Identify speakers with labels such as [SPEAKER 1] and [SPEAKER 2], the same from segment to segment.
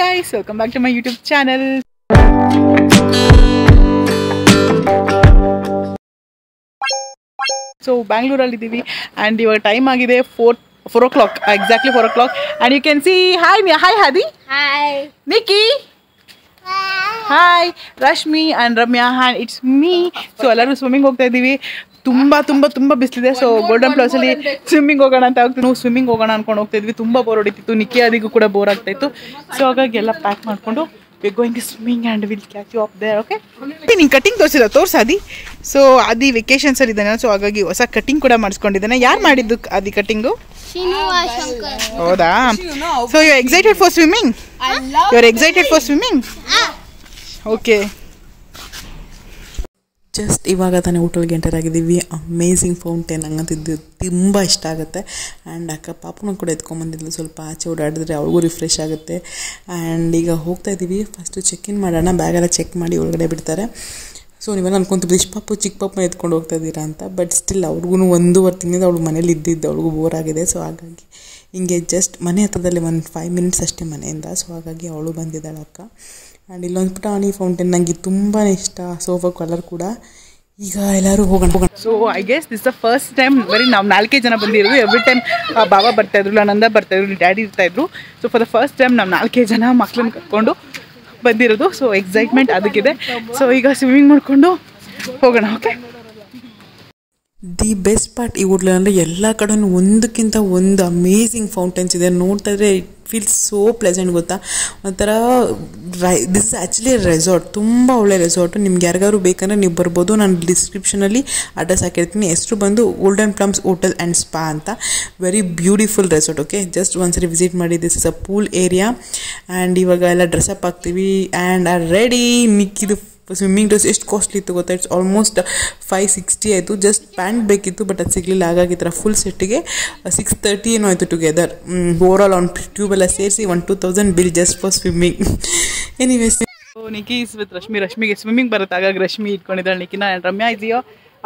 [SPEAKER 1] guys, welcome back to my YouTube channel. So Bangalore alli idivi and your time agide 4 o'clock, exactly 4 o'clock, and you can see hi Hadi,
[SPEAKER 2] hi
[SPEAKER 1] Nikki, hi Rashmi and Ramya, and it's me. So ellaru swimming hogta idivi. ತುಂಬಾ ಬಿಸಿಲಿದೆ. So golden plus ಅಲ್ಲಿ swimming ಹೋಗೋಣ ಅಂತ ಹೋಗ್ತೀವಿ. ನಾವು swimming ಹೋಗೋಣ ಅನ್ಕೊಂಡು ಹೋಗ್ತಾ ಇದ್ವಿ. ತುಂಬಾ ಬೋರ್ ಹೊಡಿತಿತ್ತು, ನಿಕ್ಕಿ ಅದಿಗೂ ಕೂಡ ಬೋರ್ ಆಗ್ತಾ ಇತ್ತು. ಸೊ ಹಾಗಾಗಿ ಎಲ್ಲ ಪ್ಯಾಕ್ ಮಾಡ್ಕೊಂಡು we going to swimming and will catch you up there. Okay, ನಿಂಗೆ ಕಟಿಂಗ್ ತೋರಿಸಿ. ಸೊ ಅದಿ ವೆಕೇಶನ್ಸ್ ಅಲ್ಲಿ ಇದ್ದಾನೆ. ಸೊ ಹಾಗಾಗಿ ಹೊಸ ಕಟಿಂಗ್ ಕೂಡ ಮಾಡಿಸ್ಕೊಂಡಿದ್ದಾನೆ. ಯಾರು ಮಾಡಿದ್ದು ಅದಿ ಕಟಿಂಗು? ಹೌದಾ? So you are excited for swimming? You are excited for swimming? Okay.
[SPEAKER 3] Just ಇವಾಗ ತಾನೇ ಹೋಟೆಲ್ಗೆ ಎಂಟರ್ ಆಗಿದ್ದೀವಿ. ಅಮೇಝಿಂಗ್ ಫೌಂಟೇನ್, ಹಂಗಂತಿದ್ದು ತುಂಬ ಇಷ್ಟ ಆಗುತ್ತೆ. ಆ್ಯಂಡ್ ಅಕ್ಕ ಪಾಪನೂ ಕೂಡ ಎತ್ಕೊಂಬಂದಿದ್ಲು. ಸ್ವಲ್ಪ ಆಚೆ ಓಡಾಡಿದ್ರೆ ಅವ್ರಿಗೂ ರಿಫ್ರೆಶ್ ಆಗುತ್ತೆ. ಆ್ಯಂಡ್ ಈಗ ಹೋಗ್ತಾ ಇದ್ದೀವಿ. ಫಸ್ಟು ಚೆಕ್ ಇನ್ ಮಾಡೋಣ, ಬ್ಯಾಗೆಲ್ಲ ಚೆಕ್ ಮಾಡಿ ಒಳಗಡೆ ಬಿಡ್ತಾರೆ. ಸೊ ನೀವೆಲ್ಲ ಅನ್ಕೊಂತಿದ್ವಿ ಇಷ್ಟು ಪಾಪು ಚಿಕ್ಕ ಪಾಪನ ಎತ್ಕೊಂಡು ಹೋಗ್ತಾ ಇದ್ದೀರಾ ಅಂತ. ಬಟ್ ಸ್ಟಿಲ್ ಅವ್ರಿಗೂ 1.5 ತಿಂಗಳಿಂದ ಅವಳು ಮನೇಲಿ ಇದ್ದಿದ್ದು, ಅವ್ಳಿಗೂ ಬೋರ್ ಆಗಿದೆ. ಸೊ ಹಾಗಾಗಿ ಹಿಂಗೆ ಜಸ್ಟ್ ಮನೆ ಹತ್ರದಲ್ಲಿ 5 ಮಿನಿಟ್ಸ್ ಅಷ್ಟೇ ಮನೆಯಿಂದ. ಸೊ ಹಾಗಾಗಿ ಅವಳು ಬಂದಿದ್ದಾಳೆ ಅಕ್ಕ. ಆ್ಯಂಡ್ ಇಲ್ಲೊಂದು ಪುಟಾಣಿ ಫೌಂಟೇನ್ ನನಗೆ ತುಂಬಾ ಇಷ್ಟ, ಸೋಫಾ ಕಲರ್ ಕೂಡ. ಈಗ ಎಲ್ಲರೂ ಹೋಗೋಣ.
[SPEAKER 1] So I guess this the first time ಬರೀ ನಾವು 4 ಜನ ಬಂದಿರೋದು. ಎವ್ರಿ ಟೈಮ್ ಬಾಬಾ ಬರ್ತಾಯಿದ್ರು, ನಂದ ಬರ್ತಾಯಿದ್ರು, ಡ್ಯಾಡಿ ಇರ್ತಾಯಿದ್ರು. So for the first time ನಾವು 4 ಜನ ಮಕ್ಕಳನ್ನ ಕರ್ಕೊಂಡು ಬಂದಿರೋದು. ಸೊ ಎಕ್ಸೈಟ್ಮೆಂಟ್ ಅದಕ್ಕಿದೆ. ಸೊ ಈಗ ಸ್ವಿಮ್ಮಿಂಗ್ ಮಾಡಿಕೊಂಡು ಹೋಗೋಣ. ಓಕೆ.
[SPEAKER 3] ದಿ ಬೆಸ್ಟ್ ಪಾರ್ಟ್ ಈ ಹೋಟ್ಲಲ್ಲಿ ಎಲ್ಲ ಕಡೆನೂ ಒಂದಕ್ಕಿಂತ ಒಂದು ಅಮೇಝಿಂಗ್ ಫೌಂಟೇನ್ಸ್ ಇದೆ. ನೋಡ್ತಾ ಇದ್ರೆ ಇಟ್ ಫೀಲ್ಸ್ ಸೋ ಪ್ಲೆಸೆಂಟ್, ಗೊತ್ತಾ? ಒಂಥರ ದಿಸ್ ಇಸ್ ಆ್ಯಕ್ಚುಲಿ ರೆಸಾರ್ಟ್, ತುಂಬ ಒಳ್ಳೆ ರೆಸಾರ್ಟು. ನಿಮ್ಗೆ ಯಾರಿಗಾರು ಬೇಕಂದರೆ ನೀವು ಬರ್ಬೋದು. ನಾನು ಡಿಸ್ಕ್ರಿಪ್ಷನಲ್ಲಿ ಅಡ್ರೆಸ್ ಹಾಕಿರ್ತೀನಿ. ಹೆಸರು ಬಂದು golden plums hotel and spa ಅಂತ. Very beautiful resort. Okay, just ಒಂದ್ಸರಿ ವಿಸಿಟ್ ಮಾಡಿ. This is a pool area. And ಇವಾಗ ಎಲ್ಲ ಡ್ರೆಸ್ಅಪ್ ಆಗ್ತೀವಿ ಆ್ಯಂಡ್ ಆರ್ ರೆಡಿ. ಮಿಕ್ಕಿದು ಸ್ವಿಮ್ಮಿಂಗ್ ಡ್ರೆಸ್ ಎಷ್ಟು ಕಾಸ್ಟ್ಲಿ ಇತ್ತು ಗೊತ್ತಾ? ಇಟ್ಸ್ ಆಲ್ಮೋಸ್ಟ್ 560 ಆಯಿತು. ಜಸ್ಟ್ ಪ್ಯಾಂಟ್ ಬೇಕಿತ್ತು, ಬಟ್ ಅದು ಸಿಗಲಿಲ್ಲ. ಹಾಗಾಗಿ ಈ ಥರ ಫುಲ್ ಸೆಟ್ಟಿಗೆ 630 ಏನೋ ಆಯಿತು ಟುಗೆದರ್. ಓವರ್ ಆಲ್ ಆನ್ ಟ್ಯೂಬೆಲ್ಲ ಸೇರಿಸಿ 1,000 bill just for swimming. Anyways,
[SPEAKER 1] Nikki is with ರಶ್ಮಿಗೆ ಸ್ವಿಮ್ಮಿಂಗ್ ಬರುತ್ತೆ. ಹಾಗಾಗಿ ರಶ್ಮಿ ಇಟ್ಕೊಂಡಿದ್ದಾಳೆ ನಿಕ್ಕಿನ. ಆ್ಯಂಡ್ ರಮ್ಯಾ ಇದೆಯೋ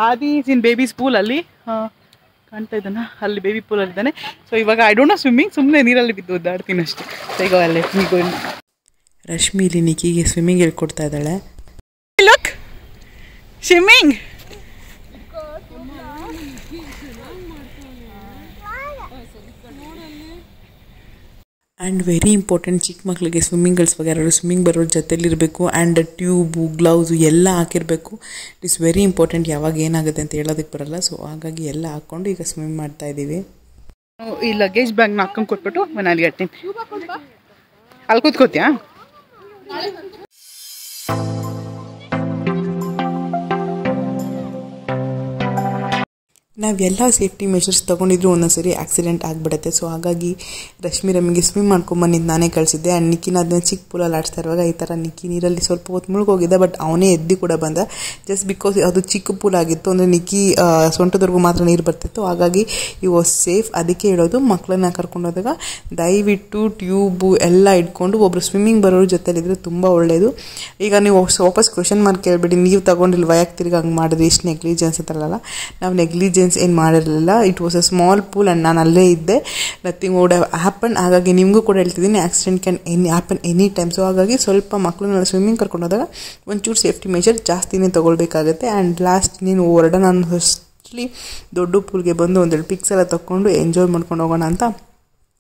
[SPEAKER 1] Adi is in babies pool. ಅಲ್ಲಿ ಕಾಣ್ತಾ ಇದ್ದಾನ, ಅಲ್ಲಿ ಬೇಬಿ ಪೂಲಲ್ಲಿ ಇದ್ದಾನೆ. ಸೊ ಇವಾಗ ಐ ಡೋಂಟ್ ನೋ ಸ್ವಿಮ್ಮಿಂಗ್, ಸುಮ್ಮನೆ ನೀರಲ್ಲಿ ಬಿದ್ದು ಒದ್ದಾಡ್ತೀನಿ ಅಷ್ಟೇ. ಸೊ ಈಗ ಅಲ್ಲೇ
[SPEAKER 3] ರಶ್ಮಿ ಇಲ್ಲಿ ನಿಕ್ಕಿಗೆ ಸ್ವಿಮ್ಮಿಂಗ್ ಹೇಳ್ಕೊಡ್ತಾ ಇದ್ದಾಳೆ.
[SPEAKER 1] Look, swimming.
[SPEAKER 3] And very important, ಚಿಕ್ಕ ಮಕ್ಕಳಿಗೆ ಸ್ವಿಮ್ಮಿಂಗ್ ಕಲಿಸುವಾಗ ಯಾರು ಸ್ವಿಮ್ಮಿಂಗ್ ಬರೋರ ಜೊತೆಲಿರಬೇಕು. ಆ್ಯಂಡ್ ಟ್ಯೂಬು, ಗ್ಲೌಸು ಎಲ್ಲ ಹಾಕಿರಬೇಕು. It is very important. ಯಾವಾಗ ಏನಾಗುತ್ತೆ ಅಂತ ಹೇಳೋದಕ್ಕೆ ಬರಲ್ಲ. ಸೊ ಹಾಗಾಗಿ ಎಲ್ಲ ಹಾಕ್ಕೊಂಡು ಈಗ ಸ್ವಿಮ್ ಮಾಡ್ತಾ ಇದ್ದೀವಿ.
[SPEAKER 1] ಈ ಲಗೇಜ್ ಬ್ಯಾಗ್ನ ಹಾಕೊಂಡು ಕೊಟ್ಬಿಟ್ಟು ನಾನು ಅಲ್ಲಿ ಇರ್ತೀನಿ. ಅಲ್ಲಿ ಕೂತ್ಕೋತ್ಯಾ?
[SPEAKER 3] ನಾವೆಲ್ಲ ಸೇಫ್ಟಿ ಮೆಷರ್ಸ್ ತೊಗೊಂಡಿದ್ರು ಒಂದೊಂದ್ಸರಿ ಆಕ್ಸಿಡೆಂಟ್ ಆಗಿಬಿಡುತ್ತೆ. ಸೊ ಹಾಗಾಗಿ ರಮ್ಮಿಗೆ ಸ್ವಿಮ್ ಮಾಡ್ಕೊಂಬಂದಿದ್ದು ನಾನೇ ಕಳಿಸಿದ್ದೆ. ಆ್ಯಂಡ್ ನಿಕ್ಕಿನ ಅದನ್ನ ಚಿಕ್ಕ ಪೂಲಲ್ಲಿ ಆಡಿಸ್ತಾ ಇರುವಾಗ ಈ ಥರ ನಿಕ್ಕಿ ನೀರಲ್ಲಿ ಸ್ವಲ್ಪ ಹೊತ್ತು ಮುಳುಗೋಗಿದ್ದೆ. ಬಟ್ ಅವನೇ ಎದ್ದು ಕೂಡ ಬಂದ. ಜಸ್ಟ್ ಬಿಕಾಸ್ ಅದು ಚಿಕ್ಕ ಪೂಲ್ ಆಗಿತ್ತು, ಅಂದರೆ ನಿಕ್ಕಿ ಸೊಂಟದವರೆಗೂ ಮಾತ್ರ ನೀರು ಬರ್ತಿತ್ತು. ಹಾಗಾಗಿ ಈ ವಾಸ್ ಸೇಫ್. ಅದಕ್ಕೆ ಹೇಳೋದು, ಮಕ್ಕಳನ್ನ ಕರ್ಕೊಂಡೋದಾಗ ದಯವಿಟ್ಟು ಟ್ಯೂಬು ಎಲ್ಲ ಇಟ್ಕೊಂಡು ಒಬ್ಬರು ಸ್ವಿಮ್ಮಿಂಗ್ ಬರೋರ ಜೊತೆಲಿದ್ರೆ ತುಂಬ ಒಳ್ಳೆಯದು. ಈಗ ನೀವು ವಾಪಸ್ ಕ್ವೆಶನ್ ಮಾರ್ಕ್ ಕೇಳಬೇಡಿ, ನೀವು ತಗೊಂಡಿಲ್ವ, ಯಾಕೆ ತಿರ್ಗಿ ಹಂಗೆ ಮಾಡಿದ್ರಿ, ಇಷ್ಟು ನೆಗ್ಲಿಜೆನ್ಸ್ ಅಂತಾರಲ್ಲ. ನಾವು ನೆಗ್ಲಿಜೆನ್ಸ್ ಏನು ಮಾಡಿರಲಿಲ್ಲ. It was a small pool and ನಾನು ಅಲ್ಲೇ ಇದ್ದೆ. Nothing would have happen. ಹಾಗಾಗಿ ನಿಮಗೂ ಕೂಡ ಹೇಳ್ತಿದ್ದೀನಿ, accident can happen any time. So ಹಾಗಾಗಿ ಸ್ವಲ್ಪ ಮಕ್ಕಳನ್ನ ಸ್ವಿಮ್ಮಿಂಗ್ ಕರ್ಕೊಂಡು ಹೋದಾಗ ಒಂಚೂರು ಸೇಫ್ಟಿ ಮೆಷರ್ ಜಾಸ್ತಿನೇ ತೊಗೊಳ್ಬೇಕಾಗುತ್ತೆ. ಆ್ಯಂಡ್ ಲಾಸ್ಟ್ ನೀನು ಹೊರಡ, ನಾನು ಫಸ್ಟ್ಲಿ ದೊಡ್ಡ ಪೂಲ್ಗೆ ಬಂದು ಒಂದೆರಡು ಪಿಕ್ಸ್ ಎಲ್ಲ ತೊಗೊಂಡು ಎಂಜಾಯ್ ಮಾಡ್ಕೊಂಡು ಹೋಗೋಣ ಅಂತ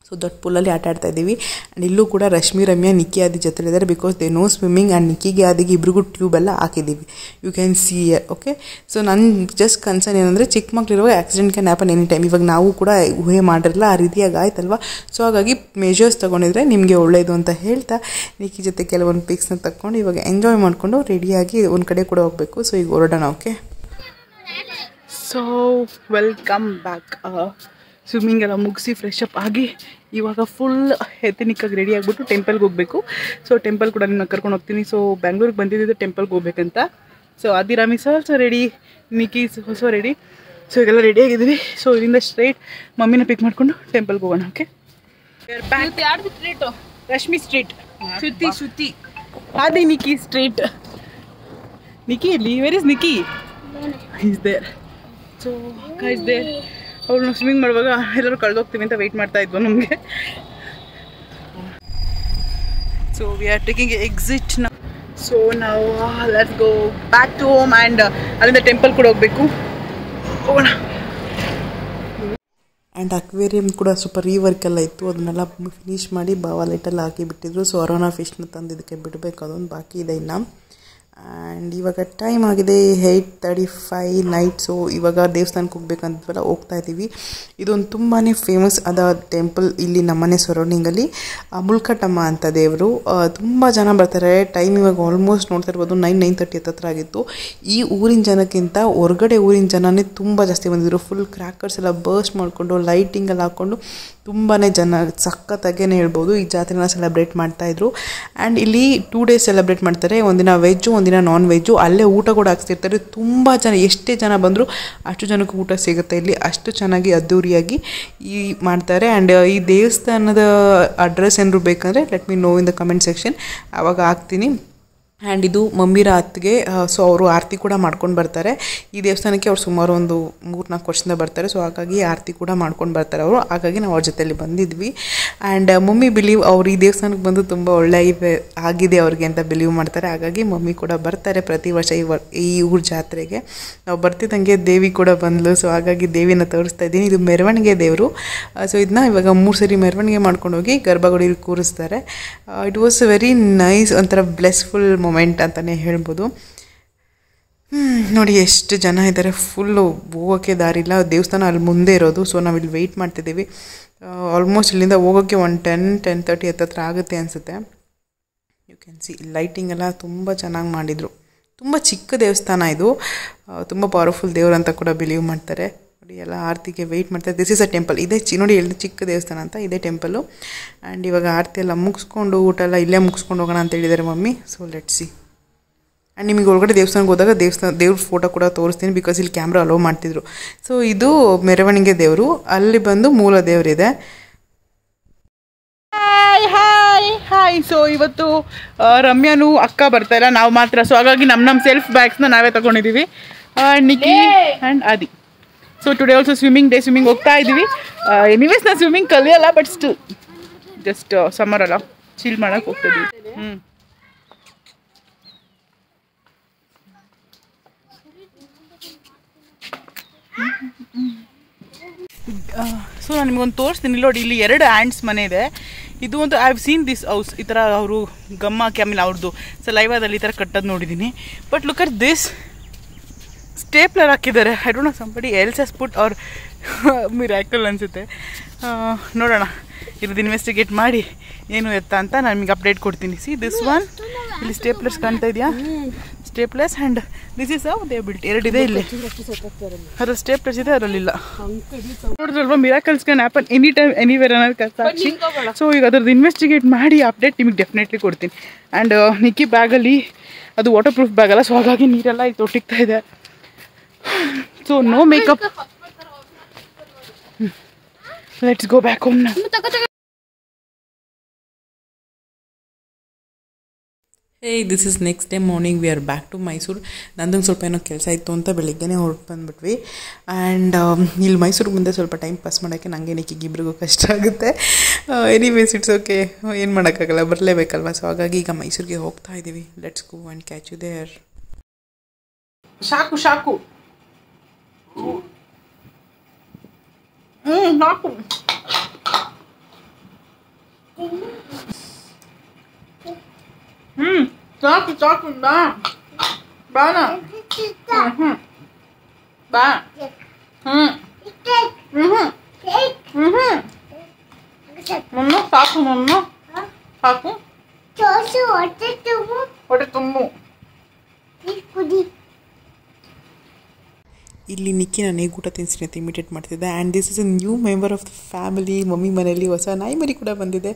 [SPEAKER 3] ಸೊ ದೊಡ್ಡ ಪೂಲಲ್ಲಿ ಆಟ ಆಡ್ತಾ ಇದ್ದೀವಿ. ಆ್ಯಂಡ್ ಇಲ್ಲೂ ಕೂಡ ರಮ್ಯಾ ನಿಕ್ಕಿ ಆದಿ ಜೊತೆಲಿದ್ದಾರೆ. Because they know swimming. And ನಿಕ್ಕಿಗೆ ಆದಿಗೆ ಇಬ್ರಿಗೂ ಟ್ಯೂಬ್ ಎಲ್ಲ ಹಾಕಿದ್ದೀವಿ. You can see okay. So ನನ್ನ ಜಸ್ಟ್ ಕನ್ಸರ್ನ್ ಏನಂದರೆ, ಚಿಕ್ಕ ಮಕ್ಕಳಿರುವಾಗ accident can happen any time. ಇವಾಗ ನಾವು ಕೂಡ ಊಹೆ ಮಾಡಿರಲ್ಲ, ಆ ರೀತಿಯಾಗಿ ಆಯ್ತಲ್ವ. ಸೊ ಹಾಗಾಗಿ ಮೆಷರ್ಸ್ ತೊಗೊಂಡಿದ್ರೆ ನಿಮಗೆ ಒಳ್ಳೆಯದು ಅಂತ ಹೇಳ್ತಾ ನಿಕ್ಕಿ ಜೊತೆ ಕೆಲವೊಂದು ಪಿಕ್ಸ್ನ ತಗೊಂಡು ಇವಾಗ ಎಂಜಾಯ್ ಮಾಡಿಕೊಂಡು ರೆಡಿಯಾಗಿ ಒಂದು ಕಡೆ ಕೂಡ ಹೋಗಬೇಕು. ಸೊ ಈಗ ಹೊರಡೋಣ. Okay,
[SPEAKER 1] so welcome back. Swimming ಎಲ್ಲ ಮುಗಿಸಿ ಫ್ರೆಶ್ ಅಪ್ ಆಗಿ ಇವಾಗ ಫುಲ್ ಎಥೆನಿಕ್ಕಾಗಿ ರೆಡಿ ಆಗಿಬಿಟ್ಟು ಟೆಂಪಲ್ಗೆ ಹೋಗಬೇಕು. ಸೊ ಟೆಂಪಲ್ ಕೂಡ ನಿಮ್ಮನ್ನ ಕರ್ಕೊಂಡು ಹೋಗ್ತೀನಿ. ಸೊ ಬ್ಯಾಂಗ್ಳೂರಿಗೆ ಬಂದಿದ್ದು ಟೆಂಪಲ್ಗೆ ಹೋಗ್ಬೇಕಂತ. So Adiram is also ready, Nikki is also ready. So ಈಗೆಲ್ಲ ರೆಡಿ ಆಗಿದ್ದೀವಿ. ಸೊ ಇದರಿಂದ ಸ್ಟ್ರೈಟ್ ಮಮ್ಮಿನ ಪಿಕ್ ಮಾಡಿಕೊಂಡು ಟೆಂಪಲ್ಗೆ ಹೋಗೋಣ. ಓಕೆ, ರಶ್ಮಿ ಸ್ಟ್ರೀಟ್, ಶ್ರುತಿ ಆದಿ ನಿಕ್ಕಿ ಸ್ಟ್ರೀಟ್. ನಿಕ್ಕಿ ಇಲ್ಲಿ, where is Nikki? Is there. So ಅಕ್ಕ ಇಸ್ ದೇರ್. ಅವಳು ಸ್ವಿಮ್ಮಿಂಗ್ ಮಾಡುವಾಗ ಎಲ್ಲರೂ ಕಳೆದೋಗ್ತೀವಿ ಅಂತ ವೆಯ್ಟ್ ಮಾಡ್ತಾ ಇದ್ವು ನಮಗೆ. So we are taking an exit now. So now let's go back to home and ಅಲ್ಲಿಂದ ಟೆಂಪಲ್ ಕೂಡ ಹೋಗಬೇಕು. ಹೋಗೋಣ.
[SPEAKER 3] ಆ್ಯಂಡ್ ಅಕ್ವೇರಿಯಮ್ ಕೂಡ ಸ್ವಲ್ಪ ರೀವರ್ಕ್ ಎಲ್ಲ ಇತ್ತು, ಅದನ್ನೆಲ್ಲ ಫಿನಿಶ್ ಮಾಡಿ ಬಾವ ಲೈಟೆಲ್ಲ ಹಾಕಿಬಿಟ್ಟಿದ್ರು. ಸೊ ಅರೋನಾ ಫಿಶ್ನ ತಂದು ಇದಕ್ಕೆ ಬಿಡಬೇಕು, ಅದೊಂದು ಬಾಕಿ ಇದೆ ಇನ್ನು. ಆ್ಯಂಡ್ ಇವಾಗ ಟೈಮ್ ಆಗಿದೆ 8:35 ನೈಟ್. ಸೊ ಇವಾಗ ದೇವಸ್ಥಾನಕ್ಕೆ ಹೋಗ್ಬೇಕಂತಲ್ಲ ಹೋಗ್ತಾ ಇದ್ದೀವಿ. ಇದೊಂದು ತುಂಬಾ ಫೇಮಸ್ ಆದ ಟೆಂಪಲ್ ಇಲ್ಲಿ ನಮ್ಮನೆ ಸರೌಂಡಿಂಗಲ್ಲಿ. ಮುಲ್ಕಟ್ಟಮ್ಮ ಅಂತ ದೇವರು. ತುಂಬ ಜನ ಬರ್ತಾರೆ. ಟೈಮ್ ಇವಾಗ ಆಲ್ಮೋಸ್ಟ್ ನೋಡ್ತಾ ಇರ್ಬೋದು 9:30 ಹತ್ರ ಆಗಿತ್ತು. ಈ ಊರಿನ ಜನಕ್ಕಿಂತ ಹೊರಗಡೆ ಊರಿನ ಜನನೇ ತುಂಬ ಜಾಸ್ತಿ ಬಂದಿದ್ರು. ಫುಲ್ ಕ್ರ್ಯಾಕರ್ಸ್ ಎಲ್ಲ ಬರ್ಸ್ಟ್ ಮಾಡಿಕೊಂಡು ಲೈಟಿಂಗ್ ಎಲ್ಲ ಹಾಕ್ಕೊಂಡು ತುಂಬಾ ಜನ ಸಖತ್ತಾಗೇ ಹೇಳ್ಬೋದು ಈ ಜಾತ್ರೆನ ಸೆಲೆಬ್ರೇಟ್ ಮಾಡ್ತಾಯಿದ್ರು. ಆ್ಯಂಡ್ ಇಲ್ಲಿ 2 days ಸೆಲೆಬ್ರೇಟ್ ಮಾಡ್ತಾರೆ. ಒಂದಿನ ವೆಜ್ಜು, ಒಂದಿನ ನಾನ್ ವೆಜ್ಜು. ಅಲ್ಲೇ ಊಟ ಕೂಡ ಹಾಕ್ತಿರ್ತಾರೆ. ತುಂಬ ಜನ, ಎಷ್ಟೇ ಜನ ಬಂದರೂ ಅಷ್ಟು ಜನಕ್ಕೆ ಊಟ ಸಿಗುತ್ತೆ ಇಲ್ಲಿ. ಅಷ್ಟು ಚೆನ್ನಾಗಿ ಅದ್ದೂರಿಯಾಗಿ ಮಾಡ್ತಾರೆ. ಆ್ಯಂಡ್ ಈ ದೇವಸ್ಥಾನದ ಅಡ್ರೆಸ್ ಏನಾದ್ರು ಬೇಕಂದರೆ let me no in the comment section, ಆವಾಗ ಹಾಕ್ತೀನಿ. ಆ್ಯಂಡ್ ಇದು ಮಮ್ಮಿರ ಅತ್ತಿಗೆ. ಸೊ ಅವರು ಆರತಿ ಕೂಡ ಮಾಡ್ಕೊಂಡು ಬರ್ತಾರೆ. ಈ ದೇವಸ್ಥಾನಕ್ಕೆ ಅವ್ರು ಸುಮಾರು ಒಂದು 3-4 ವರ್ಷದಿಂದ ಬರ್ತಾರೆ. ಸೊ ಹಾಗಾಗಿ ಆರತಿ ಕೂಡ ಮಾಡ್ಕೊಂಡು ಬರ್ತಾರೆ ಅವರು. ಹಾಗಾಗಿ ನಾವು ಅವ್ರ ಜೊತೆಯಲ್ಲಿ ಬಂದಿದ್ವಿ. ಆ್ಯಂಡ್ ಮಮ್ಮಿ ಬಿಲೀವ್ ಅವ್ರು ಈ ದೇವಸ್ಥಾನಕ್ಕೆ ಬಂದು ತುಂಬ ಒಳ್ಳೆ ಆಗಿದೆ ಅವ್ರಿಗೆ ಅಂತ ಬಿಲೀವ್ ಮಾಡ್ತಾರೆ. ಹಾಗಾಗಿ ಮಮ್ಮಿ ಕೂಡ ಬರ್ತಾರೆ ಪ್ರತಿ ವರ್ಷ ಈ ಊರ ಜಾತ್ರೆಗೆ. ನಾವು ಬರ್ತಿದ್ದಂಗೆ ದೇವಿ ಕೂಡ ಬಂದಳು. ಸೊ ಹಾಗಾಗಿ ದೇವಿನ ತೋರಿಸ್ತಾ ಇದ್ದೀನಿ. ಇದು ಮೆರವಣಿಗೆ ದೇವರು. ಸೊ ಇದನ್ನ ಇವಾಗ 3 ಸರಿ ಮೆರವಣಿಗೆ ಮಾಡ್ಕೊಂಡು ಹೋಗಿ ಗರ್ಭಗುಡಿಯಲ್ಲಿ ಕೂರಿಸ್ತಾರೆ. ಇಟ್ ವಾಸ್ ವೆರಿ ನೈಸ್, ಒಂಥರ ಬ್ಲೆಸ್ಫುಲ್ ಮೊಮೆಂಟ್ ಅಂತಲೇ ಹೇಳ್ಬೋದು. ನೋಡಿ ಎಷ್ಟು ಜನ ಇದ್ದಾರೆ. ಫುಲ್ಲು ಹೋಗೋಕ್ಕೆ ದಾರಿ ಇಲ್ಲ. ದೇವಸ್ಥಾನ ಅಲ್ಲಿ ಮುಂದೆ ಇರೋದು. ಸೊ ನಾವಿಲ್ಲಿ ವೆಯ್ಟ್ ಮಾಡ್ತಿದ್ದೀವಿ. ಆಲ್ಮೋಸ್ಟ್ ಇಲ್ಲಿಂದ ಹೋಗೋಕ್ಕೆ ಒಂದು 10-10:30 ಹತ್ರ ಆಗುತ್ತೆ ಅನಿಸುತ್ತೆ. ಯು ಕ್ಯಾನ್ ಸಿ ಲೈಟಿಂಗ್ ಎಲ್ಲ ತುಂಬ ಚೆನ್ನಾಗಿ ಮಾಡಿದರು. ತುಂಬ ಚಿಕ್ಕ ದೇವಸ್ಥಾನ ಇದು. ತುಂಬ ಪವರ್ಫುಲ್ ದೇವರು ಅಂತ ಕೂಡ ಬಿಲೀವ್ ಮಾಡ್ತಾರೆ. ನೋಡಿ ಎಲ್ಲ ಆರತಿಗೆ ವೆಯ್ಟ್ ಮಾಡ್ತಾರೆ. This is a temple. ಇದೇ ನೋಡಿ ಎಲ್ಲ ಚಿಕ್ಕ ದೇವಸ್ಥಾನ ಅಂತ ಇದೇ ಟೆಂಪಲು. ಆ್ಯಂಡ್ ಇವಾಗ ಆರತಿ ಎಲ್ಲ ಮುಗಿಸ್ಕೊಂಡು ಊಟ ಎಲ್ಲ ಇಲ್ಲೇ ಮುಗಿಸ್ಕೊಂಡು ಹೋಗೋಣ ಅಂತ ಹೇಳಿದ್ದಾರೆ mummy. So let's see. And ನಿಮಗೆ ಒಳಗಡೆ ದೇವಸ್ಥಾನಕ್ಕೆ ಹೋದಾಗ ದೇವ್ರ ಫೋಟೋ ಕೂಡ ತೋರಿಸ್ತೀನಿ, ಬಿಕಾಸ್ ಇಲ್ಲಿ ಕ್ಯಾಮ್ರಾ ಅಲೋ ಮಾಡ್ತಿದ್ರು. ಸೊ ಇದು ಮೆರವಣಿಗೆ ದೇವರು. ಅಲ್ಲಿ ಬಂದು ಮೂಲ ದೇವರಿದೆ.
[SPEAKER 1] ಹಾಯ್. ಸೊ ಇವತ್ತು ರಮ್ಯಾನು ಅಕ್ಕ ಬರ್ತಾ ಇಲ್ಲ, ನಾವು ಮಾತ್ರ. ಸೊ ಹಾಗಾಗಿ ನಮ್ಮ ಸೆಲ್ಫ್ ಬ್ಯಾಗ್ಸ್ನ ನಾವೇ ತಗೊಂಡಿದ್ದೀವಿ. Nikki and Adi. So today also swimming day. Swimming ಹೋಗ್ತಾ ಇದ್ದೀವಿ. ಎನಿವೇಸ್ ನಾನು ಸ್ವಿಮ್ಮಿಂಗ್ ಕಲಿಯಲ್ಲ, ಬಟ್ ಸ್ಟಿಲ್ ಜಸ್ಟ್ ಸಮ್ಮರ್ ಅಲ್ಲ, ಚಿಲ್ ಮಾಡೋಕ್ಕೆ ಹೋಗ್ತಾ ಇದ್ದೀವಿ. ಸೊ ನಾನು ನಿಮ್ಗೊಂದು ತೋರಿಸ್ತೀನಿ ನೋಡಿ. ಇಲ್ಲಿ 2 ಆ್ಯಂಟ್ಸ್ ಮನೆ ಇದೆ. ಇದು ಒಂದು I have seen this house. ಈ ಥರ ಅವರು ಗಮ್ಮ ಕ್ಯಾಮಿಲ್ ಅವ್ರದ್ದು ಸೊ ಲೈವಾದಲ್ಲಿ ಈ ಥರ ಕಟ್ಟೋದು ನೋಡಿದ್ದೀನಿ. But look at this stapler ಹಾಕಿದ್ದಾರೆ. I don't know, somebody else has put ಅವ್ರ ಮಿರಾಕಲ್ ಅನಿಸುತ್ತೆ. ನೋಡೋಣ, ಇರೋದು ಇನ್ವೆಸ್ಟಿಗೇಟ್ ಮಾಡಿ ಏನು ಎತ್ತ ಅಂತ ನಾನು ನಿಮಗೆ ಅಪ್ಡೇಟ್ ಕೊಡ್ತೀನಿ. ಸಿ ದಿಸ್ ಒನ್, ಇಲ್ಲಿ ಸ್ಟೇಪ್ಲರ್ಸ್ ಕಾಣ್ತಾ ಇದೆಯಾ? Staplers and this is how they built. 2 ಇದೆ ಇಲ್ಲಿ. ಅದ್ರಲ್ಲಿ ಸ್ಟೇಪ್ಲರ್ಸ್ ಇದೆ, ಅದರಲ್ಲಿಲ್ಲ. ನೋಡಿದ್ರಲ್ವ, miracles can happen any time anywhere ಅನ್ನೋದು ಸಾಕ್ಷಿ. ಸೊ ಈಗ ಅದ್ರದ್ದು ಇನ್ವೆಸ್ಟಿಗೇಟ್ ಮಾಡಿ ಅಪ್ಡೇಟ್ ನಿಮಗೆ ಡೆಫಿನೆಟ್ಲಿ ಕೊಡ್ತೀನಿ. ಆ್ಯಂಡ್ ನಿಕ್ಕಿ ಬ್ಯಾಗಲ್ಲಿ ಅದು ವಾಟರ್ ಪ್ರೂಫ್ ಬ್ಯಾಗ್ ಅಲ್ಲ, ಸೊ ಹಾಗಾಗಿ ನೀರೆಲ್ಲ ಇದು ತೊಟ್ಟಿಗ್ತಾ ಇದೆ. So no makeup. Let's go back home now.
[SPEAKER 3] This is next day morning. We are back to Mysuru. ನಂದೊಂದು ಸ್ವಲ್ಪ ಏನೋ ಕೆಲಸ ಇತ್ತು ಅಂತ ಬೆಳಿಗ್ಗೆನೇ ಹೊರಟು ಬಂದುಬಿಟ್ವಿ. ಆ್ಯಂಡ್ ಇಲ್ಲಿ ಮೈಸೂರಿಗೆ ಮುಂದೆ ಸ್ವಲ್ಪ ಟೈಮ್ ಪಾಸ್ ಮಾಡೋಕ್ಕೆ ನನಗೆ ನಿಕ್ಕಿಗೆ ಇಬ್ರಿಗೂ ಕಷ್ಟ ಆಗುತ್ತೆ. ಎನಿವೇಸ್ ಇಟ್ಸ್ ಓಕೆ, ಏನು ಮಾಡೋಕ್ಕಾಗಲ್ಲ, ಬರಲೇಬೇಕಲ್ವ. ಸೊ ಹಾಗಾಗಿ ಈಗ ಮೈಸೂರಿಗೆ ಹೋಗ್ತಾ ಇದ್ದೀವಿ. Let's go and catch you there.
[SPEAKER 1] ಸಾಕು ಸಾಕು. ಸಾಕು. ಸಾಕು ಸಾಕು. ಬಾ ಬಾನ. ಬಾ. ಮಮ್ಮ ಸಾಕು. ಮಮ್ಮ ಸಾಕು. ಹೊಟ್ಟೆ ತುಂಬು.
[SPEAKER 3] ಇಲ್ಲಿ ನಿಕ್ಕಿ ನಾನು ಹೇಗೆ ಊಟ ತಿನ್ನಿಸ್ತೀನಿ ಅಂತ ಇಮಿಟೇಟ್ ಮಾಡ್ತಿದ್ದೆ. And this is a new member of the family. Mummy ಮನೆಯಲ್ಲಿ ಹೊಸ ನಾಯಿ ಮರಿ ಕೂಡ ಬಂದಿದೆ.